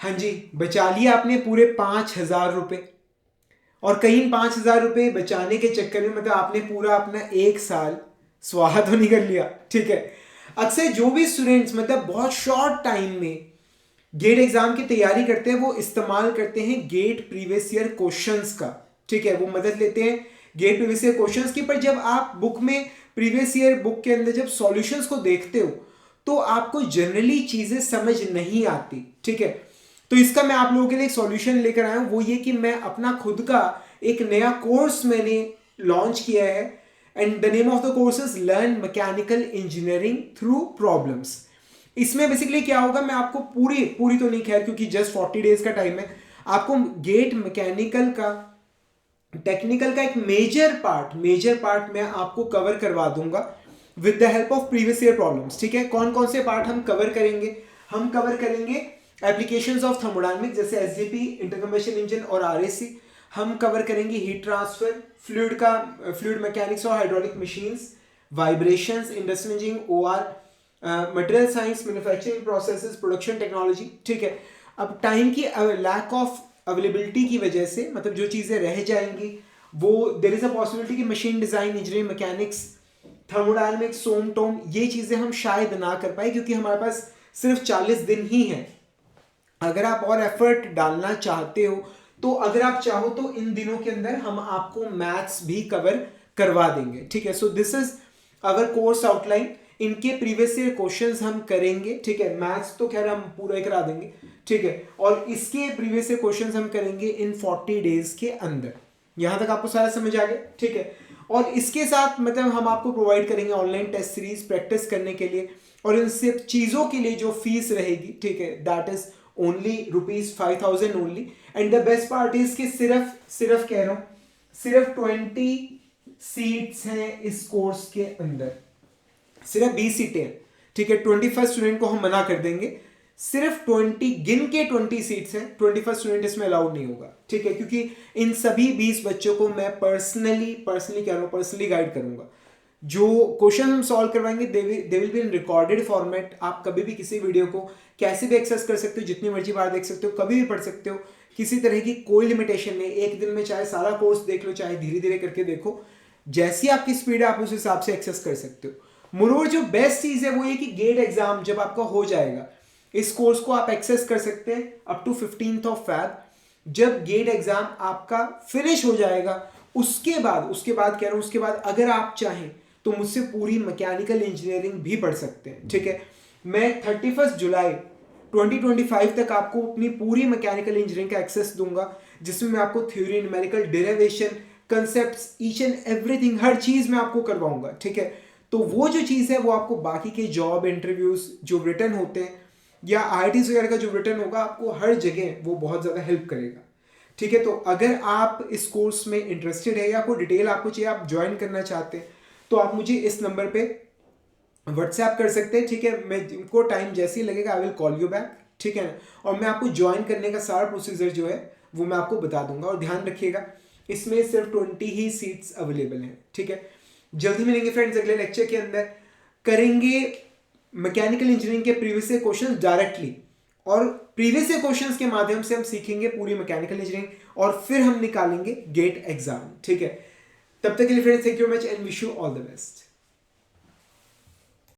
हाँ जी, बचा लिया आपने पूरे 5,000 रुपये। और कहीं 5,000 रुपये बचाने के चक्कर में मतलब आपने पूरा अपना 1 साल स्वाहा तो नहीं कर लिया, ठीक है। अक्सर जो भी स्टूडेंट्स मतलब बहुत शॉर्ट टाइम में गेट एग्जाम की तैयारी करते हैं वो इस्तेमाल करते हैं गेट प्रीवियस ईयर क्वेश्चंस का, ठीक है। वो मदद लेते हैं गेट प्रीवियस ईयर क्वेश्चंस की। पर जब आप बुक में प्रीवियस ईयर बुक के अंदर जब सॉल्यूशंस को देखते हो तो आपको जनरली चीजें समझ नहीं आती, ठीक है। तो इसका मैं आप लोगों के लिए एक सॉल्यूशन लेकर आया हूं, वो ये कि मैं अपना खुद का एक नया कोर्स मैंने लॉन्च किया है and the name of the course is learn mechanical engineering through problems. इसमें बेसिकली क्या होगा, मैं आपको पूरी पूरी तो नहीं खैर क्योंकि जस्ट 40 डेज का टाइम है, आपको गेट मैकेनिकल का टेक्निकल का एक मेजर पार्ट मैं आपको कवर करवा दूंगा with the help of previous year problems, ठीक है। कौन कौन से पार्ट हम कवर करेंगे? हम कवर करेंगे एप्लीकेशंस ऑफ थर्मोडायनामिक्स जैसे एसजीपी, इंटरकम्बशन इंजन और आरएसी। हम कवर करेंगे हीट ट्रांसफर, फ्लूइड मैकेनिक्स और hydraulic machines, vibrations, industrial engineering, OR, material science, manufacturing processes, production technology, ठीक है। अब टाइम की लैक ऑफ अवेलेबिलिटी की वजह से मतलब जो चीज़ें रह जाएंगी वो देयर इज अ पॉसिबिलिटी कि machine design, engineering, mechanics, thermodynamics, SOM TOM, ये चीज़ें हम शायद ना कर पाए क्योंकि हमारे पास सिर्फ 40 दिन ही है। अगर आप और एफर्ट डालना चाहते हो तो अगर आप चाहो तो इन दिनों के अंदर हम आपको मैथ्स भी कवर करवा देंगे, ठीक है। So this is our course outline. इनके प्रीवियस ईयर क्वेश्चंस हम करेंगे, ठीक है। मैथ्स तो खैर हम पूरा ही करा देंगे, ठीक है। और इसके प्रीवियस ईयर क्वेश्चंस हम करेंगे इन 40 डेज के अंदर। यहां तक आपको सारा समझ आ गया, ठीक है। और इसके साथ मतलब हम आपको प्रोवाइड करेंगे ऑनलाइन टेस्ट सीरीज प्रैक्टिस करने के लिए और इन सब चीज़ों के लिए जो फीस रहेगी, ठीक है, that is only ₹5,000 only. And the best part is कि सिर्फ कह रहा हूं सिर्फ 20 सीट्स हैं इस कोर्स के अंदर, सिर्फ 20 सीटें हैं, ठीक है। 21 स्टूडेंट को हम मना कर देंगे, सिर्फ 20 गिन के 20 सीट्स हैं, 21 स्टूडेंट इसमें अलाउड नहीं होगा, ठीक है। क्योंकि इन सभी 20 बच्चों को मैं पर्सनली कह रहा हूं पर्सनली गाइड करूंगा। जो क्वेश्चन हम सॉल्व करवाएंगे they will be in recorded format. आप कभी भी किसी वीडियो को कैसे भी एक्सेस कर सकते हो, जितनी मर्जी बार देख सकते हो, कभी भी पढ़ सकते हो, किसी तरह की कोई लिमिटेशन नहीं। एक दिन में चाहे सारा कोर्स देख लो, चाहे धीरे धीरे करके देखो, जैसी आपकी स्पीड है आप उस हिसाब से एक्सेस कर सकते हो। मोरोवर जो बेस्ट चीज है वो ये कि गेट एग्जाम जब आपका हो जाएगा इस कोर्स को आप एक्सेस कर सकते हैं up to 15th of Feb। जब गेट एग्जाम आपका फिनिश हो जाएगा उसके बाद कह रहा हूं उसके बाद अगर आप चाहें तो मुझसे पूरी मैकेनिकल इंजीनियरिंग भी पढ़ सकते हैं, ठीक है। मैं 31 जुलाई 2025 तक आपको अपनी पूरी मैकेनिकल इंजीनियरिंग का एक्सेस दूंगा जिसमें मैं आपको theory, numerical, derivation, concepts, each and everything, हर चीज मैं आपको करवाऊंगा, ठीक है। तो वो जो चीज़ है वो आपको बाकी के जॉब इंटरव्यूज जो रिटर्न होते हैं या IITs वगैरह का जो रिटर्न होगा आपको हर जगह वो बहुत ज़्यादा हेल्प करेगा, ठीक है। तो अगर आप इस कोर्स में इंटरेस्टेड है या कोई डिटेल आपको चाहिए, आप ज्वाइन करना चाहते हैं तो आप मुझे इस नंबर पे व्हाट्सएप कर सकते हैं, ठीक है। मैं इनको टाइम जैसे ही लगेगा I will call you back, ठीक है ना। और मैं आपको ज्वाइन करने का सारा प्रोसीजर जो है वो मैं आपको बता दूंगा। और ध्यान रखिएगा इसमें सिर्फ 20 ही सीट्स अवेलेबल हैं, ठीक है। जल्दी मिलेंगे फ्रेंड्स अगले लेक्चर के अंदर। करेंगे मैकेनिकल इंजीनियरिंग के प्रीवियस ईयर क्वेश्चंस डायरेक्टली और प्रीवियस ईयर क्वेश्चंस के माध्यम से हम सीखेंगे पूरी मैकेनिकल इंजीनियरिंग और फिर हम निकालेंगे गेट एग्जाम, ठीक है। तब तक के लिए friends thank you very much and wish you all the best.